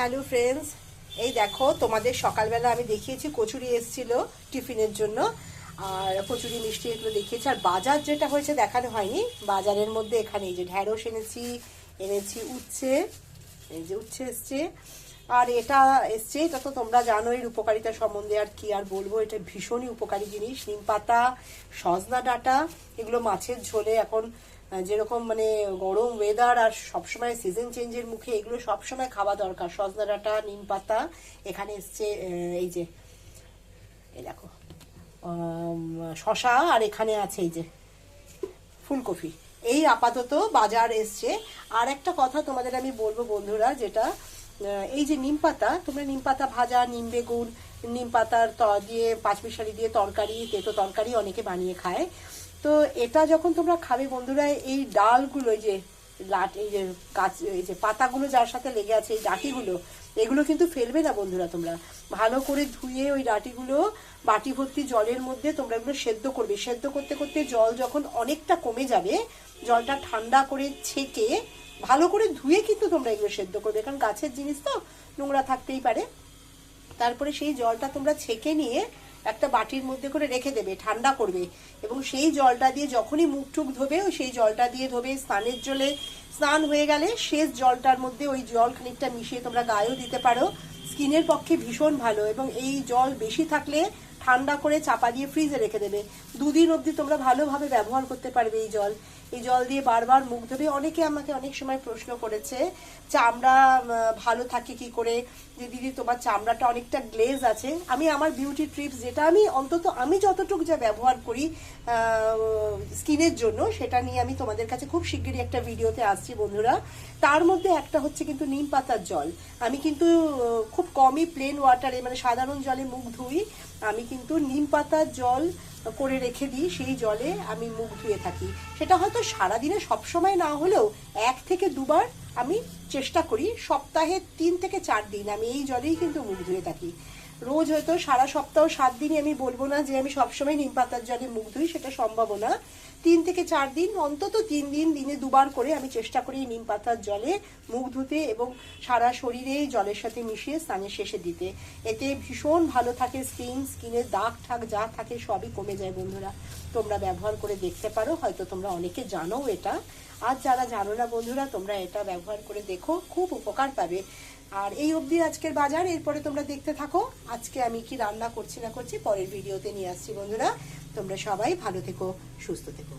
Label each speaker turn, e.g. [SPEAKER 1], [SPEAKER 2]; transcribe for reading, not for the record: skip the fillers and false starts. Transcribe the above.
[SPEAKER 1] Hello friends, এই দেখো তোমাদের সকালবেলা আমি দেখিয়েছি কচুরি এসেছিল টিফিনের জন্য, আর কচুরি মিষ্টি এগুলো দেখিয়েছি। আর বাজার যেটা হয়েছে দেখানো হয়নি, বাজারের মধ্যে এখানে এই যে ঢ্যাঁড়স এনেছি উচ্ছে, এই যে উচ্ছে এসছে, আর এটা এসছে, এটা তো তোমরা জানো এর উপকারিতা সম্বন্ধে আর কি আর বলবো। এটা ভীষণই উপকারী জিনিস। নিম পাতা, সজনা ডাঁটা, এগুলো মাছের ঝোলে এখন যেরকম মানে গরম ওয়েদার আর সবসময় সিজন চেঞ্জের মুখে এগুলো সবসময় খাওয়া দরকার। সজনা ডাঁটা, নিম পাতা, এখানে এসছে এই যে এই দেখো শশা, আর এখানে আছে এই যে ফুলকপি। এই আপাতত বাজার এসছে। আর একটা কথা তোমাদের আমি বলবো বন্ধুরা, যেটা এই যে নিম পাতা, তোমরা নিম পাতা ভাজা, নিম বেগুন, নিম পাতার দিয়ে পাঁচমিশালি দিয়ে তরকারি, তেতো তরকারি অনেকে বানিয়ে খায়। তো এটা যখন তোমরা খাবে বন্ধুরা, এই ডালগুলো, এই যে এই যে গাছ, এই যে পাতাগুলো যার সাথে লেগে আছে, এই ডাঁটিগুলো, এগুলো কিন্তু ফেলবে না বন্ধুরা। তোমরা ভালো করে ধুয়ে ওই ডাঁটিগুলো বাটি ভর্তি জলের মধ্যে তোমরা এগুলো সেদ্ধ করবে। সেদ্ধ করতে করতে জল যখন অনেকটা কমে যাবে, জলটা ঠান্ডা করে ছেঁকে ভালো করে ধুয়ে কিন্তু তোমরা এগুলো সেদ্ধ করবে, কারণ গাছের জিনিস তো নোংরা থাকতেই পারে। তারপরে সেই জলটা তোমরা ছেঁকে নিয়ে একটা বাটির মধ্যে করে রেখে দেবে, ঠান্ডা করবে, এবং সেই জলটা দিয়ে যখনই মুখ টুক ধোবে সেই জলটা দিয়ে ধোবে। স্নানের জলে স্নান হয়ে গেলে শেষ জলটার মধ্যে ওই জল খানিকটা মিশিয়ে তোমরা গায়েও দিতে পারো। স্কিনের পক্ষে ভীষণ ভালো। এবং এই জল বেশি থাকলে ঠান্ডা করে চাপা দিয়ে ফ্রিজে রেখে দেবে, 2 দিন অবধি তোমরা ভালোভাবে ব্যবহার করতে পারবে এই জল। এই জল দিয়ে বারবার মুখ ধোবে। অনেকে আমাকে অনেক সময় প্রশ্ন করেছে, চামড়া ভালো থাকে কি করে, যে দিদি তোমার চামড়াটা অনেকটা গ্লেজ আছে। আমি আমার বিউটি ট্রিপস, যেটা আমি অন্তত আমি যতটুকু যা ব্যবহার করি স্কিনের জন্য, সেটা নিয়ে আমি তোমাদের কাছে খুব শিগগিরই একটা ভিডিওতে আসছি বন্ধুরা। তার মধ্যে একটা হচ্ছে কিন্তু নিম পাতার জল। আমি কিন্তু খুব কমই প্লেন ওয়াটারে, মানে সাধারণ জলে মুখ ধুই। আমি কিন্তু নিম পাতার জল করে রেখে দিই, সেই জলে আমি মুখ ধুয়ে থাকি। সেটা হয়তো সারাদিনে সবসময় না হলেও 1 থেকে 2 বার আমি চেষ্টা করি। সপ্তাহে 3 থেকে 4 দিন আমি এই জলেই কিন্তু মুখ ধুয়ে থাকি। রোজ হয়তো সারা সপ্তাহ 7 দিনই আমি বলবো না যে আমি সবসময় নিম পাতার জলে মুখ ধুই, সেটা সম্ভব না। 3 থেকে 4 দিন, অন্তত 3 দিন, দিনে 2 বার করে আমি চেষ্টা করি নিম পাতার জলে মুখ ধুতে এবং সারা শরীরে জলের সাথে মিশিয়ে স্নানের শেষে দিতে। এতে ভীষণ ভালো থাকে স্কিনের দাগ ঠাক যা থাকে সবই কমে যায় বন্ধুরা। তোমরা ব্যবহার করে দেখতে পারো, হয়তো তোমরা অনেকে জানো এটা। আর যারা জানো না বন্ধুরা, তোমরা এটা ব্যবহার করে দেখো, খুব উপকার পাবে। আর এই অবধি আজকের বাজার, এরপরে তোমরা দেখতে থাকো আজকে আমি কি রান্না করছি না করছি, পরের ভিডিওতে নিয়ে আসছি বন্ধুরা। তোমরা সবাই ভালো থেকো, সুস্থ থেকো।